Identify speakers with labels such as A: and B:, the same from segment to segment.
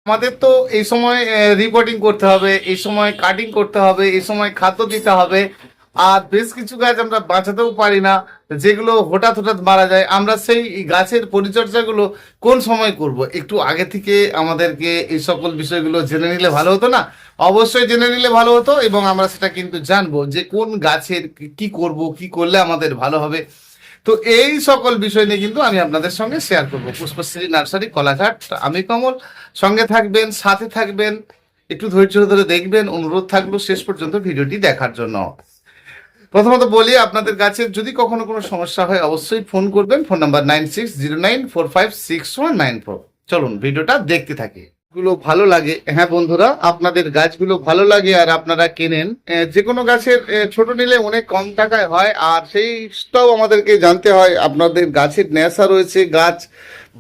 A: আমাদের তো এই সময় রিপোর্টিং করতে হবে, এই সময় কাটিং করতে হবে, এই সময় খাদ্য দিতে হবে। আর বেশ কিছু গাছ আমরা বাঁচাতেও পারি না, যেগুলো হঠাৎ হঠাৎ মারা যায়। আমরা সেই গাছের পরিচর্যাগুলো কোন সময় করব, একটু আগে থেকে আমাদেরকে এই সকল বিষয়গুলো জেনে নিলে ভালো হতো না? অবশ্যই জেনে নিলে ভালো হতো, এবং আমরা সেটা কিন্তু জানবো যে কোন গাছের কি করব, কি করলে আমাদের ভালো হবে। তো এই সকল বিষয় নিয়ে কিন্তু আমি আপনাদের সঙ্গে শেয়ার করব। পুষ্পশ্রী নার্সারি, কোলাঘাট। আমি কমল, সঙ্গে থাকবেন, সাথে থাকবেন, একটু ধৈর্য ধরে দেখবেন। অনুরোধ থাকলো শেষ পর্যন্ত ভিডিওটি দেখার জন্য। প্রথমত বলি, আপনাদের গাছের যদি কখনো কোনো সমস্যা হয় অবশ্যই ফোন করবেন। Phone number 9609456194। চলুন ভিডিওটা দেখতে থাকি। গুলো ভালো লাগে, হ্যাঁ বন্ধুরা, আপনাদের গাছগুলো ভালো লাগে আর আপনারা কেনেন। যে কোনো গাছের ছোট নিলে অনেক কম টাকায় হয়, আর সেইটাও আমাদেরকে জানতে হয়। আপনাদের গাছের নেশা রয়েছে, গাছ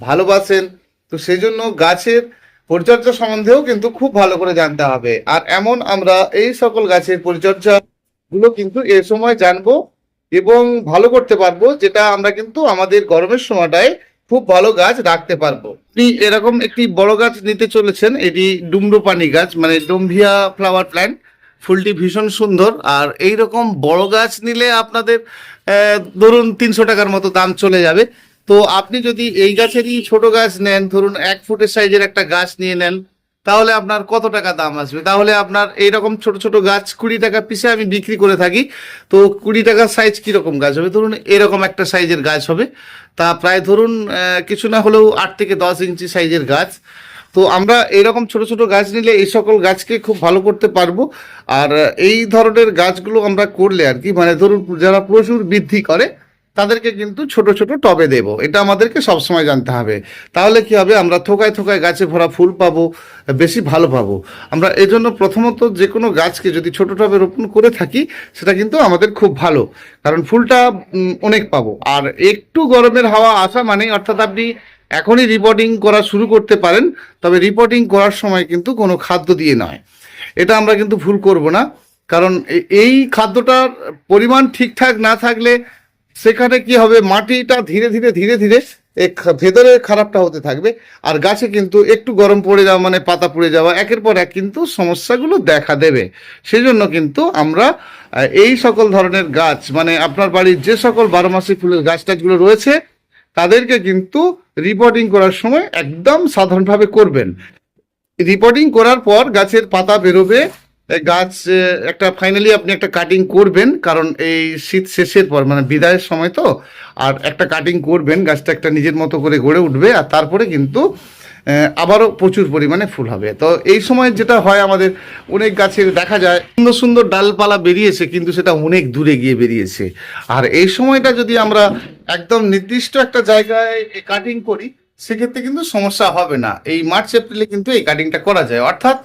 A: ভালোবাসেন, তো সেই জন্য গাছের পরিচর্যা সম্বন্ধেও কিন্তু খুব ভালো করে জানতে হবে। আর এমন আমরা এই সকল গাছের পরিচর্যা গুলো কিন্তু এ সময় জানবো এবং ভালো করতে পারবো, যেটা আমরা কিন্তু আমাদের গরমের সময়টায় খুব ভালো গাছ রাখতে পারবো। আপনি এরকম একটি বড় গাছ নিতে চলেছেন, এটি ডুমরুপানি গাছ, মানে ডোমভিয়া ফ্লাওয়ার প্ল্যান্ট। ফুলটি ভীষণ সুন্দর। আর এই রকম বড় গাছ নিলে আপনাদের ধরুন 300 টাকার মতো দাম চলে যাবে। তো আপনি যদি এই গাছেরই ছোট গাছ নেন, ধরুন 1 ফুটের সাইজের একটা গাছ নিয়ে নেন, তাহলে আপনার কত টাকা দাম আসবে? তাহলে আপনার এইরকম ছোট ছোট গাছ 20 টাকা পিসে আমি বিক্রি করে থাকি। তো 20 টাকার সাইজ কিরকম গাছ হবে? ধরুন এরকম একটা সাইজের গাছ হবে, তা প্রায় ধরুন কিছু না হলেও 8 থেকে 10 ইঞ্চি সাইজের গাছ। তো আমরা এইরকম ছোট ছোট গাছ নিলে এই সকল গাছকে খুব ভালো করতে পারবো। আর এই ধরনের গাছগুলো আমরা করলে আর কি, মানে ধরুন যারা প্রচুর বৃদ্ধি করে তাদেরকে কিন্তু ছোট ছোট টবে দেব, এটা আমাদেরকে সবসময় জানতে হবে। তাহলে কি হবে, আমরা থোকায় থোকায় গাছে ভরা ফুল পাবো, বেশি ভালো পাবো। আমরা এই জন্য প্রথমত যে কোনো গাছকে যদি ছোট টবে রোপণ করে থাকি, সেটা কিন্তু আমাদের খুব ভালো, কারণ ফুলটা অনেক পাবো। আর একটু গরমের হাওয়া আসা মানে, অর্থাৎ আপনি এখনই রিপোর্টিং করা শুরু করতে পারেন, তবে রিপোর্টিং করার সময় কিন্তু কোনো খাদ্য দিয়ে নয়। এটা আমরা কিন্তু ভুল করব না, কারণ এই খাদ্যটার পরিমাণ ঠিকঠাক না থাকলে সেখানে কি হবে, মাটিটা ধীরে ধীরে ধীরে ধীরে ভেতরে খারাপটা হতে থাকবে। আর গাছে কিন্তু একটু গরম পড়ে যাওয়া মানে পাতা পুড়ে যাওয়া, একের পর এক কিন্তু সমস্যাগুলো দেখা দেবে। সেই জন্য কিন্তু আমরা এই সকল ধরনের গাছ, মানে আপনার বাড়ির যে সকল 12 মাসি ফুলের গাছ টাছগুলো রয়েছে, তাদেরকে কিন্তু রিপোর্টিং করার সময় একদম সাধারণভাবে করবেন। রিপোর্টিং করার পর গাছের পাতা বেরোবে, গাছ একটা ফাইনালি আপনি একটা কাটিং করবেন, কারণ এই শীত শেষের পর মানে বিদায়ের সময় তো। আর একটা কাটিং করবেন, গাছটা একটা নিজের মতো করে গড়ে উঠবে, আর তারপরে কিন্তু আবারও প্রচুর পরিমাণে ফুল হবে। তো এই সময় যেটা হয়, আমাদের অনেক গাছের দেখা যায় সুন্দর সুন্দর ডালপালা বেরিয়েছে, কিন্তু সেটা অনেক দূরে গিয়ে বেরিয়েছে। আর এই সময়টা যদি আমরা একদম নির্দিষ্ট একটা জায়গায় কাটিং করি, সেক্ষেত্রে কিন্তু সমস্যা হবে না। এই মার্চ এপ্রিলে কিন্তু এই কাটিংটা করা যায়, অর্থাৎ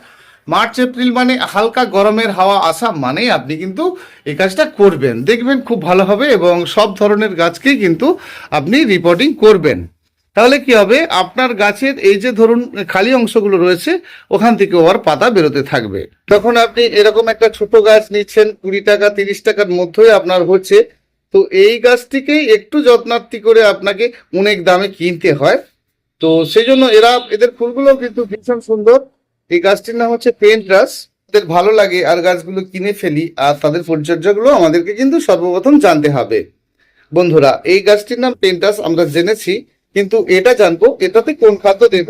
A: মার্চ এপ্রিল মানে হালকা গরমের হাওয়া আসা মানেই আপনি কিন্তু এই কাজটা করবেন, দেখবেন খুব ভালো হবে, এবং সব ধরনের গাছকেই কিন্তু আপনি রিপোর্টিং করবেন। তাহলে কি হবে, আপনার গাছের এই যে ধরুন খালি অংশগুলো রয়েছে, ওখান থেকে ওর পাতা বেরোতে থাকবে। তখন আপনি এরকম একটা ছোট গাছ নিচ্ছেন, 20 টাকা 30 টাকার মধ্যেই আপনার হচ্ছে। তো এই গাছটিকেই একটু যত্নার্থী করে আপনাকে অনেক দামে কিনতে হয়। তো সেই জন্য এদের ফুলগুলো কিন্তু ভীষণ সুন্দর। এই গাছটির নাম হচ্ছে পেন্ট্রাস। এদের ভালো লাগে আর গাছগুলো কিনে ফেলি, আর তাদের পরিচর্যাগুলো আমাদেরকে কিন্তু সর্বপ্রথম জানতে হবে। বন্ধুরা, এই গাছটির নাম পেন্টাস আমরা জেনেছি, কিন্তু এটা জানবো এটাতে কোন খাদ্য দেব।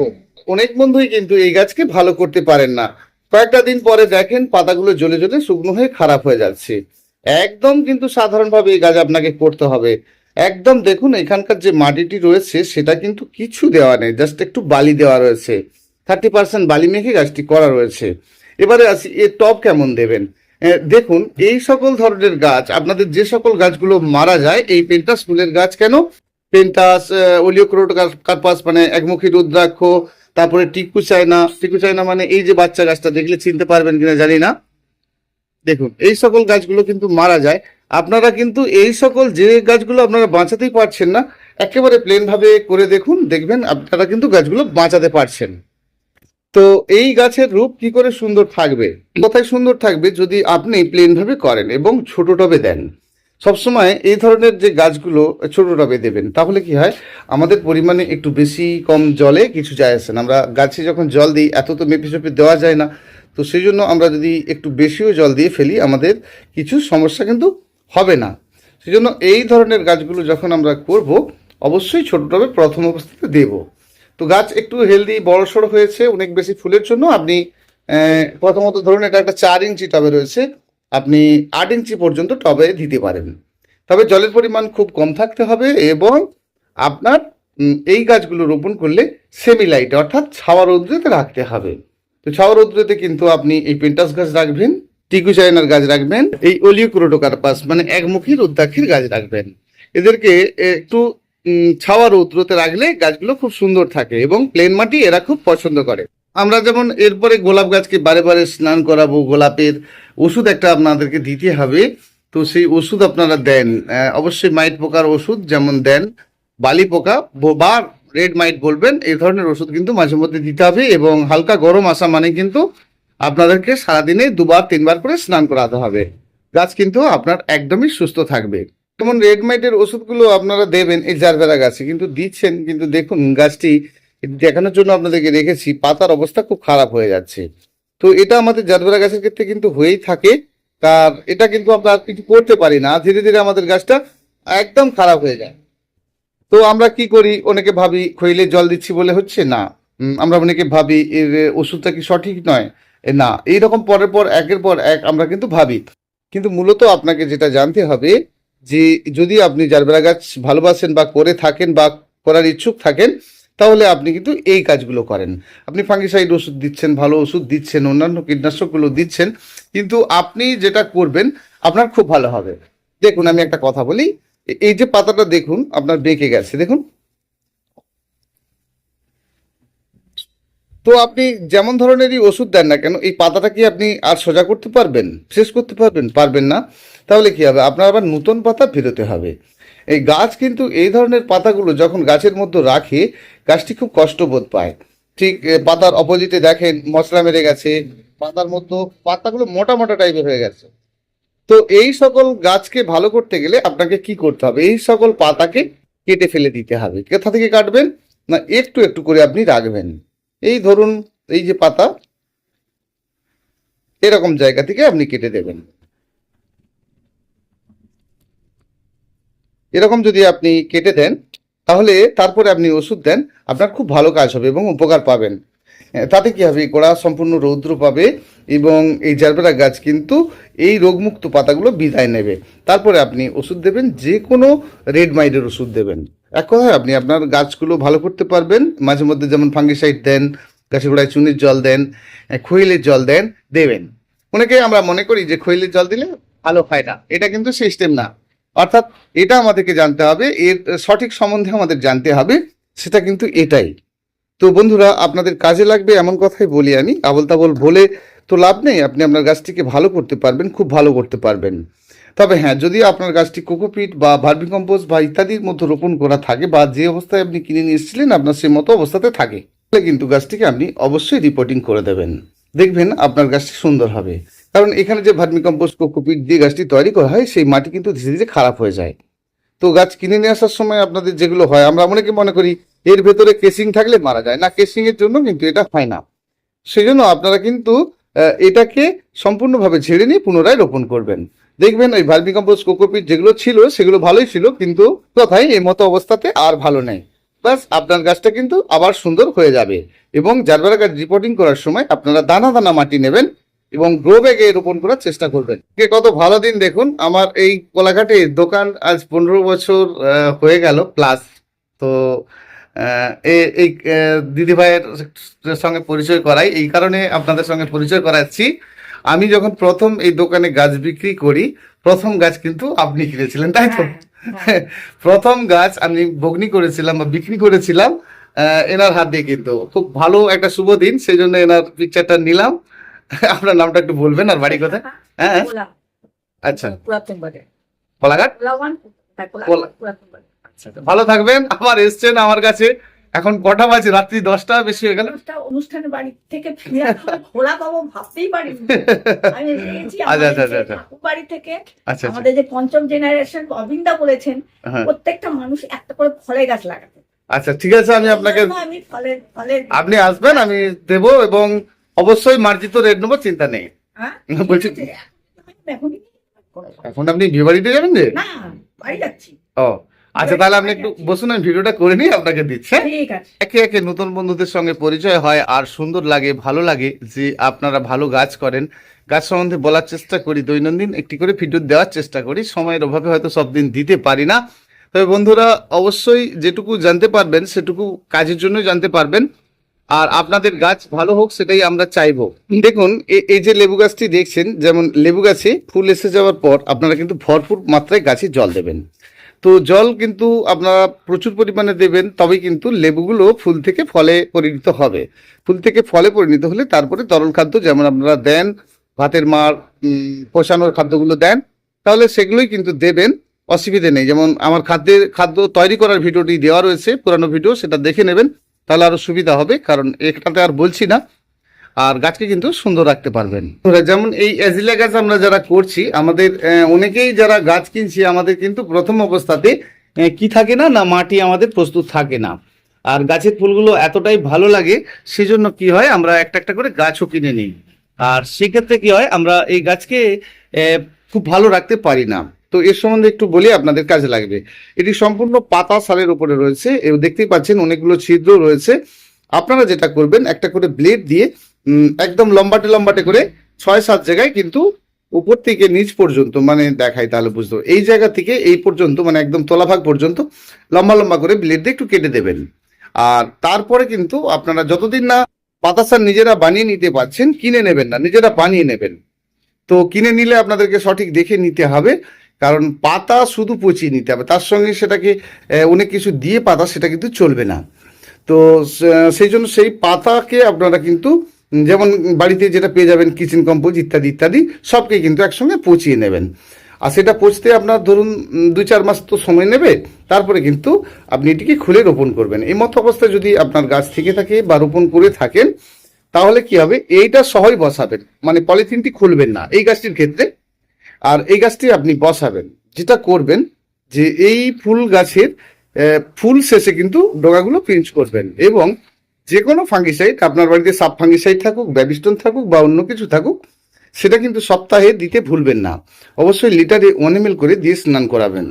A: অনেক বন্ধুই কিন্তু এই গাছকে ভালো করতে পারেন না, কয়েকটা দিন পরে দেখেন পাতাগুলো জ্বলে জ্বলে শুকনো হয়ে খারাপ হয়ে যাচ্ছে। একদম কিন্তু সাধারণভাবে এই গাছ আপনাকে করতে হবে। একদম দেখুন, এখানকার যে মাটিটি রয়েছে সেটা কিন্তু কিছু দেওয়া নেই, জাস্ট একটু বালি দেওয়া রয়েছে, 30% বালি মেখে গাছটি করা রয়েছে। এবারে আসি, এর টব কেমন দেবেন। দেখুন, এই সকল ধরনের গাছ, আপনাদের যে সকল গাছগুলো মারা যায়, এই পেন্টাস ফুলের গাছ কেন, পেন্টাস, ওলিওক্রোটোকার্পাস মানে একমুখী রুদ্রাক্ষ, তারপরে টিকু চায়না মানে এই যে বাচ্চা গাছটা, দেখলে চিনতে পারবেন কিনা জানি না। দেখুন, এই সকল গাছগুলো কিন্তু মারা যায়। আপনারা কিন্তু এই সকল যে গাছগুলো আপনারা বাঁচাতেই পারছেন না, একেবারে প্লেন ভাবে করে দেখুন, দেখবেন আপনারা কিন্তু গাছগুলো বাঁচাতে পারছেন। তো এই গাছের রূপ কি করে সুন্দর থাকবে, কোথায় সুন্দর থাকবে, যদি আপনি প্লেন ভাবে করেন এবং ছোট টবে দেন। সবসময় এই ধরনের যে গাছগুলো ছোট টবে দেবেন, তাহলে কি হয়, আমাদের পরিমাণে একটু বেশি কম জলে কিছু যায় আসে না। আমরা গাছে যখন জল দিই এত তো মেপে চেপে দেওয়া যায় না, তো সেই জন্য আমরা যদি একটু বেশিও জল দিয়ে ফেলি আমাদের কিছু সমস্যা কিন্তু হবে না। সেই জন্য এই ধরনের গাছগুলো যখন আমরা করব অবশ্যই ছোট টবে প্রথম অবস্থাতে দেব। তো গাছ একটু হেলদি বড়সড় হয়েছে অনেক বেশি ফুলের জন্য আপনি প্রথমত ধরুন এটা একটা 4 ইঞ্চি টবে রয়েছে, আপনি 8 ইঞ্চি পর্যন্ত টবে দিতে পারেন। তবে জলের পরিমাণ খুব কম থাকতে হবে এবং আপনার এই গাছগুলো রোপণ করলে সেমি লাইট অর্থাৎ ছাওয়া রৌদ্রেতে রাখতে হবে। তো ছাওয়া রৌদ্রেতে কিন্তু আপনি এই পেন্টাস গাছ রাখবেন, টিকু চায়নার গাছ রাখবেন, এই ওলিওক্রোটোকার্পাস মানে একমুখী রুদ্রাক্ষীর গাছ রাখবেন। এদেরকে একটু ছাওয়া রৌদ্রতে রাখলে গাছগুলো খুব সুন্দর থাকে এবং প্লেন মাটি এরা খুব পছন্দ করে। আমরা যেমন এরপরে গোলাপ গাছকে বারে বারে স্নান করাবো, গোলাপের ওষুধ একটা আপনাদেরকে দিতে হবে। তো সেই ওষুধ আপনারা দেন, অবশ্যই মাইট পোকার ওষুধ যেমন দেন, বালি পোকা বা রেড মাইট বলবেন, এই ধরনের ওষুধ কিন্তু মাঝে মধ্যে দিতে হবে। এবং হালকা গরম আসা মানে কিন্তু আপনাদেরকে সারাদিনে 2-3 বার করে স্নান করাতে হবে। গাছ কিন্তু আপনার একদমই সুস্থ থাকবে। যেমন রেড মাইটের ওষুধগুলো আপনারা দেবেন এই জারবেরা গাছে, কিন্তু দিচ্ছেন, কিন্তু দেখুন গাছটি দেখানোর জন্য আপনাদেরকে রেখেছি, পাতার অবস্থা খুব খারাপ হয়ে যাচ্ছে। তো এটা আমাদের জারবেরা গাছের ক্ষেত্রে কিন্তু হয়েই থাকে, তার এটা কিন্তু আমরা আর কিছু করতে পারি না, ধীরে ধীরে আমাদের গাছটা একদম খারাপ হয়ে যায়। তো আমরা কি করি, অনেকে ভাবি খৈলে জল দিচ্ছি বলে হচ্ছে না, আমরা অনেকে ভাবি এর ওষুধটা কি সঠিক নয়, না, এইরকম পরের পর একের পর এক আমরা কিন্তু ভাবি। কিন্তু মূলত আপনাকে যেটা জানতে হবে যে যদি আপনি জারবেরা গাছ ভালোবাসেন বা করে থাকেন বা করার ইচ্ছুক থাকেন, তাহলে আপনি কিন্তু এই কাজগুলো করেন। আপনি ফাঙ্গিসাইড ওষুধ দিচ্ছেন, ভালো ওষুধ দিচ্ছেন, অন্যান্য কীটনাশকগুলো দিচ্ছেন, কিন্তু আপনি যেটা করবেন আপনার খুব ভালো হবে। দেখুন আমি একটা কথা বলি, এই যে পাতাটা দেখুন আপনার বেঁকে গেছে, দেখুন। তো আপনি যেমন ধরনেরই ওষুধ দেন না কেন, এই পাতাটা কি আপনি আর সোজা করতে পারবেন, শেষ করতে পারবেন? পারবেন না। তাহলে কি হবে, আপনার আবার নতুন পাতা ফেরোতে হবে। এই গাছ কিন্তু এই ধরনের পাতাগুলো যখন গাছের মধ্যে রাখে, গাছটি খুব কষ্ট বোধ পায়। ঠিক পাতার অপোজিটে দেখেন মশলা মেরে গেছে, পাতার মধ্যে পাতাগুলো মোটা মোটা টাইপের হয়ে গেছে। তো এই সকল গাছকে ভালো করতে গেলে আপনাকে কি করতে হবে, এই সকল পাতাকে কেটে ফেলে দিতে হবে। কোথা থেকে কাটবেন না, একটু একটু করে আপনি রাখবেন। এই ধরুন এই যে পাতা, এরকম জায়গা থেকে আপনি কেটে দেবেন। এরকম যদি আপনি কেটে দেন, তাহলে তারপরে আপনি ওষুধ দেন, আপনার খুব ভালো কাজ হবে এবং উপকার পাবেন। তাতে কি হবে, গোড়া সম্পূর্ণ রৌদ্র পাবে এবং এই জারবেরা গাছ কিন্তু এই রোগমুক্ত পাতাগুলো বিদায় নেবে। তারপরে আপনি ওষুধ দেবেন, যে কোনো রেড মাইটের ওষুধ দেবেন। এক কথায় আপনি আপনার গাছগুলো ভালো করতে পারবেন। মাঝে মধ্যে যেমন ফাঙ্গিসাইড দেন, গাছের গোড়ায় চুনির জল দেন, খৈলের জল দেন, দেবেন। অনেকে আমরা মনে করি যে খৈলের জল দিলে ভালো হয় না, এটা কিন্তু সিস্টেম না। অর্থাৎ এটা আমাদেরকে জানতে হবে, এর সঠিক সম্বন্ধে আমাদের জানতে হবে, সেটা কিন্তু এটাই। তো বন্ধুরা, আপনাদের কাজে লাগবে এমন কথাই বলি আমি, আবল তাবল বলে তো লাভ নেই। আপনি আপনার গাছটিকে ভালো করতে পারবেন, খুব ভালো করতে পারবেন। তবে হ্যাঁ, যদি আপনার গাছটি কোকোপিট বা ভার্মিকম্পোস্ট বা ইত্যাদির মধ্যে রোপণ করা থাকে বা যে অবস্থায় আপনি কিনে নিয়ে এসেছিলেন আপনার সেই মতো অবস্থাতে থাকে, তাহলে কিন্তু গাছটিকে আপনি অবশ্যই রিপোর্টিং করে দেবেন। দেখবেন আপনার গাছটি সুন্দর হবে। কারণ এখানে যে ভার্মিকম্পোস্ট কোকোপিট দিয়ে গাছটি তৈরি করা হয়, সেই মাটি কিন্তু ধীরে ধীরে খারাপ হয়ে যায়। তো গাছ কিনে নিয়ে আসার সময় আপনাদের যেগুলো হয়, আমরা অনেকে মনে করি এর ভেতরে কেসিং থাকলে মারা যায় না, কেসিং এর জন্য কিন্তু এটা হয় না। সেই জন্য আপনারা কিন্তু এটাকে সম্পূর্ণভাবে ঝেড়ে নিয়ে পুনরায় রোপণ করবেন। দেখবেন ওই ভার্মিকম্পোস্ট কোকোপিট যেগুলো ছিল সেগুলো ভালোই ছিল, কিন্তু কথাই এই মতো অবস্থাতে আর ভালো নেই। বাস আপনার গাছটা কিন্তু আবার সুন্দর হয়ে যাবে। এবং জারবেরা গাছ রিপোর্টিং করার সময় আপনারা দানা দানা মাটি নেবেন এবং গ্রো ব্যাগে রোপণ করার চেষ্টা করবেন। কত ভালো দিন, দেখুন আমার এই কোলাঘাটে দোকান আজ 15 বছর হয়ে গেল প্লাস। তো এই দিদিভাইয়ের সঙ্গে পরিচয় করাই, এই কারণে আপনাদের সঙ্গে পরিচয় করাচ্ছি। আমি যখন প্রথম এই দোকানে গাছ বিক্রি করি, প্রথম গাছ কিন্তু আপনি কিনেছিলেন, তাই তো? প্রথম গাছ আমি বগ্নি করেছিলাম বা বিক্রি করেছিলাম এনার হাত দিয়ে। কিন্তু খুব ভালো একটা শুভ দিন, সেই জন্য এনার পিকচারটা নিলাম। আপনার নামটা একটু বলবেন আর বাড়ি কোথায়? হ্যাঁ, আচ্ছা, কোলাঘাট। আচ্ছা, ভালো থাকবেন। আবার এসছেন আমার কাছে, এখন কটা বাজে? রাত্রি 10টা বেশি হয়ে গেল।
B: একটা অনুষ্ঠানের বাড়ি থেকে ফিরে আসলে খোলা পাবো ভাবতেই পারিনি। আমি এসেছি
A: আচ্ছা,
B: আমাদের
A: আচ্ছা,
B: যে
A: আচ্ছা।
B: ঠাকুর বাড়ি থেকে,
A: আচ্ছা, আচ্ছা।
B: আমাদের যে পঞ্চম জেনারেশন অবিন্দা বলেছেন
A: হ্যাঁ।
B: প্রত্যেকটা মানুষ একটা করে ফলের গাছ লাগাতে।
A: আচ্ছা, ঠিক আছে, আমি আপনাকে,
B: আমি ফলের
A: আপনি আসবেন, আমি দেব, এবং অবশ্যই মার্জিত রেট নেবো, চিন্তা নেই।
B: হ্যাঁ
A: বলছি,
B: এখনই
A: এখন আপনি বিয়ে বাড়িতে যাবেন যে?
B: না, বাড়ি যাচ্ছি।
A: ও আচ্ছা, তাহলে আপনি একটু বসুন, আমি ভিডিওটা করে নিই, আপনাকে দিচ্ছে।
B: ঠিক আছে।
A: একে একে নতুন বন্ধুদের সঙ্গে পরিচয় হয়, আর সুন্দর লাগে, ভালো লাগে যে আপনারা ভালো গাছ করেন। গাছ সম্বন্ধে বলার চেষ্টা করি, দৈনন্দিন একটি করে ভিডিও দেওয়ার চেষ্টা করি। সময়ের অভাবে হয়তো সব দিন দিতে পারি না, তবে বন্ধুরা অবশ্যই যেটুকু জানতে পারবেন সেটুকু কাজের জন্য জানতে পারবেন, আর আপনাদের গাছ ভালো হোক সেটাই আমরা চাইবো। দেখুন, এই যে লেবু গাছটি দেখছেন, যেমন লেবু গাছে ফুল এসে যাওয়ার পর আপনারা কিন্তু ভরপুর মাত্রায় গাছে জল দেবেন। তো জল কিন্তু আপনারা প্রচুর পরিমাণে দেবেন, তবেই কিন্তু লেবুগুলো ফুল থেকে ফলে পরিণত হবে। ফুল থেকে ফলে পরিণত হলে তারপরে তরল খাদ্য যেমন আপনারা দেন, ভাতের মাড়, পোষানোর খাদ্যগুলো দেন, তাহলে সেগুলোই কিন্তু দেবেন, অসুবিধে নেই। যেমন আমার খাদ্য তৈরি করার ভিডিওটি দেওয়া রয়েছে, পুরানো ভিডিও, সেটা দেখে নেবেন, তাহলে আরো সুবিধা হবে, কারণ এটাতে আর বলছি না। আর গাছকে কিন্তু সুন্দর রাখতে পারবেন। যেমন এই অ্যাজিলিয়া গাছ আমরা যারা করছি, আমাদের অনেকেই যারা গাছ কিনছি, আমাদের কিন্তু প্রথম অবস্থাতে কি থাকে না, না মাটি আমাদের প্রস্তুত থাকে না। আর গাছের ফুলগুলো এতটাই ভালো লাগে, সেজন্য কি হয়, আমরা একটা একটা করে গাছও কিনে নিই। আর সেক্ষেত্রে কি হয়, আমরা এই গাছকে খুব ভালো রাখতে পারি না। তো এর সম্বন্ধে একটু বলি, আপনাদের কাজে লাগবে। এটি সম্পূর্ণ পাতা সালের উপরে রয়েছে, দেখতেই পাচ্ছেন অনেকগুলো ছিদ্র রয়েছে। আপনারা যেটা করবেন, একটা করে ব্লেড দিয়ে একদম লম্বাটে লম্বাটে করে 6-7 জায়গায় কিন্তু উপর থেকে নিচ পর্যন্ত, মানে দেখাই তাহলে বুঝতে পারবেন, এই জায়গা থেকে এই পর্যন্ত, মানে একদম তলাভাগ পর্যন্ত লম্বা লম্বা করে ব্লেড দিয়ে একটু কেটে দেবেন। আর তারপরে কিন্তু আপনারা যতদিন না পাতা সার নিজেরা বানিয়ে নিতে পারছেন, কিনে নেবেন না, নিজেরা বানিয়ে নেবেন। তো কিনে নিলে আপনাদেরকে সঠিক দেখে নিতে হবে, কারণ পাতা শুধু পচিয়ে নিতে হবে, তার সঙ্গে সেটাকে অনেক কিছু দিয়ে পাতা, সেটা কিন্তু চলবে না। তো সেই জন্য সেই পাতাকে আপনারা কিন্তু যেমন বাড়িতে যেটা পেয়ে যাবেন, কিচেন কম্পোজ ইত্যাদি ইত্যাদি, সবকে কিন্তু একসঙ্গে পচিয়ে নেবেন। আর সেটা পচতে আপনার ধরুন 2-4 মাস তো সময় নেবে, তারপরে কিন্তু আপনি এটিকে খুলে রোপণ করবেন। এই মতো অবস্থায় যদি আপনার গাছ থেকে থাকে বা রোপণ করে থাকেন, তাহলে কি হবে, এইটা সহই বসাবেন, মানে পলিথিনটি খুলবেন না এই গাছটির ক্ষেত্রে। আর এই গাছটি আপনি বসাবেন, যেটা করবেন যে এই ফুল গাছের ফুল শেষে কিন্তু ডগাগুলো পিঞ্চ করবেন, এবং যে কোনো ফাঙ্গিসাইড, আপনার বাড়িতে সাব ফাঙ্গিসাইড থাকুক, ব্যাবিস্টন থাকুক বা অন্য কিছু থাকুক, সেটা কিন্তু সপ্তাহে দিতে ভুলবেন না। অবশ্যই লিটারে 1 ml করে দিয়ে স্নান করাবেন।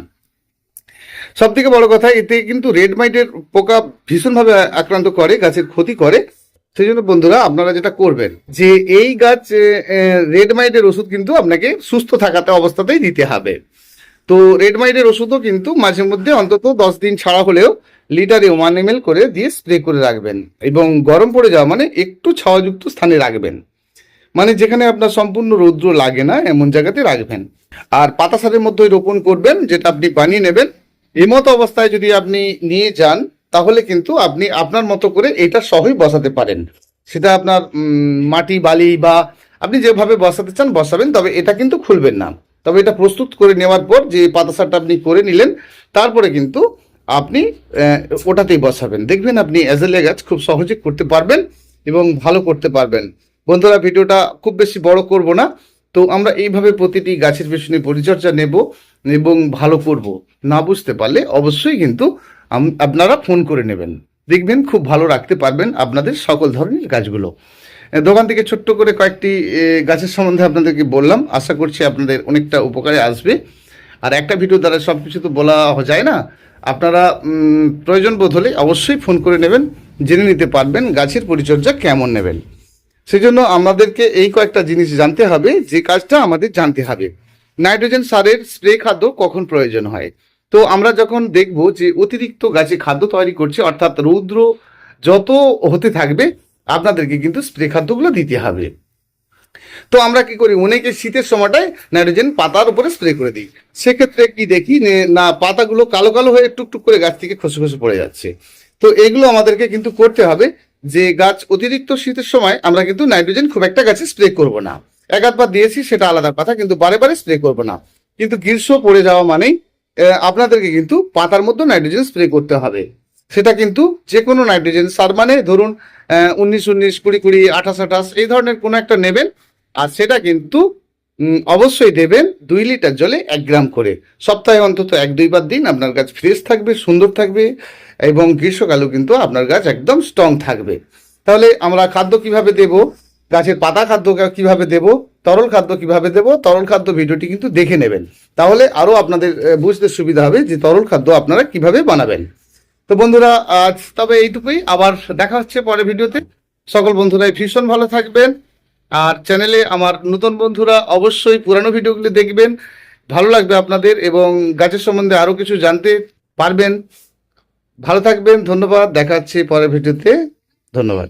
A: সব থেকে বড় কথা, এতে কিন্তু রেড মাইটের পোকা ভীষণভাবে আক্রান্ত করে, গাছের ক্ষতি করে। সেই জন্য বন্ধুরা আপনারা যেটা করবেন, যে এই গাছ রেড মাইটের ওষুধ কিন্তু আপনাকে সুস্থ থাকাতে অবস্থাতেই দিতে হবে। তো রেড মাইটের ওষুধও কিন্তু মাঝে মধ্যে অন্তত 10 দিন ছাড়া হলেও লিটারে 1 ml করে দিয়ে স্প্রে করে রাখবেন, এবং গরম পড়ে যাওয়া মানে একটু ছাওয়াযুক্ত স্থানে রাখবেন, মানে যেখানে আপনার সম্পূর্ণ রৌদ্র লাগে না এমন জায়গাতে রাখবেন। আর পাতা সারের মধ্যে রোপণ করবেন, যেটা আপনি বানিয়ে নেবেন। এই মতো অবস্থায় যদি আপনি নিয়ে যান, তাহলে কিন্তু আপনি আপনার মতো করে এটা সহই বসাতে পারেন। সেটা আপনার মাটি বালি বা আপনি যেভাবে বসাতে চান বসাবেন, তবে এটা কিন্তু খুলবেন না। তবে এটা প্রস্তুত করে নেওয়ার পর যে পাতা সারটা আপনি করে নিলেন, তারপরে কিন্তু আপনি ওটাতেই বসাবেন, দেখবেন আপনি অ্যাজেলিয়া গাছ খুব সহজে করতে পারবেন এবং ভালো করতে পারবেন। বন্ধুরা, ভিডিওটা খুব বেশি বড় করব না, তো আমরা এইভাবে প্রতিটি গাছের পেছনে পরিচর্যা নেব এবং ভালো করব। না বুঝতে পারলে অবশ্যই কিন্তু আপনারা ফোন করে নেবেন, দেখবেন খুব ভালো রাখতে পারবেন আপনাদের সকল ধরনের গাছগুলো। দোকান থেকে ছোট্ট করে কয়েকটি গাছের সম্বন্ধে আপনাদেরকে বললাম, আশা করছি আপনাদের অনেকটা উপকারে আসবে। আর একটা ভিডিও দ্বারা সব কিছু তো বলা যায় না, আপনারা প্রয়োজন বোধ হলে অবশ্যই ফোন করে নেবেন, জেনে নিতে পারবেন গাছের পরিচর্যা কেমন নেবেন। সেই জন্য আমাদেরকে এই কয়েকটা জিনিস জানতে হবে, যে কাজটা আমাদের জানতে হবে। নাইট্রোজেন সারের স্প্রে খাদ্য কখন প্রয়োজন হয়। তো আমরা যখন দেখব যে অতিরিক্ত গাছে খাদ্য তৈরি করছে, অর্থাৎ রৌদ্র যত হতে থাকবে, আপনাদেরকে কিন্তু স্প্রে খাদ্যগুলো দিতে হবে। তো আমরা কি করি, অনেকে শীতের সময়টায় নাইট্রোজেন পাতার উপরে স্প্রে করে দিই। সেক্ষেত্রে কি দেখি না, পাতাগুলো কালো কালো হয়ে টুকটুক করে গাছ থেকে খসে খসে পড়ে যাচ্ছে। তো এগুলো আমাদেরকে কিন্তু করতে হবে, যে গাছ অতিরিক্ত শীতের সময় আমরা কিন্তু নাইট্রোজেন খুব একটা গাছে স্প্রে করব না। এক আধবার দিয়েছি সেটা আলাদা কথা, কিন্তু বারে বারে স্প্রে করব না। কিন্তু গ্রীষ্ম পড়ে যাওয়া মানেই আপনাদেরকে কিন্তু পাতার মধ্যে নাইট্রোজেন স্প্রে করতে হবে। সেটা কিন্তু যে কোনো নাইট্রোজেন সার, মানে ধরুন 19-19, 20-20, 28-28 এই ধরনের কোনো একটা নেবেন। আর সেটা কিন্তু অবশ্যই দেবেন 2 লিটার জলে 1 গ্রাম করে। সপ্তাহে অন্তত 1-2 বার দিন, আপনার গাছ ফ্রেশ থাকবে, সুন্দর থাকবে, এবং গ্রীষ্মকালেও কিন্তু আপনার গাছ একদম স্ট্রং থাকবে। তাহলে আমরা খাদ্য কিভাবে দেব, গাছের পাতা খাদ্য কিভাবে দেব, তরল খাদ্য কিভাবে দেব, তরল খাদ্য ভিডিওটি কিন্তু দেখে নেবেন, তাহলে আরও আপনাদের বুঝতে সুবিধা হবে যে তরল খাদ্য আপনারা কিভাবে বানাবেন। তো বন্ধুরা, আজ তবে এইটুকুই, আবার দেখা হচ্ছে পরের ভিডিওতে। সকল বন্ধুরাই ভীষণ ভালো থাকবেন। আর চ্যানেলে আমার নতুন বন্ধুরা অবশ্যই পুরানো ভিডিওগুলি দেখবেন, ভালো লাগবে আপনাদের, এবং গাছের সম্বন্ধে আরও কিছু জানতে পারবেন। ভালো থাকবেন, ধন্যবাদ, দেখা হচ্ছে পরের ভিডিওতে, ধন্যবাদ।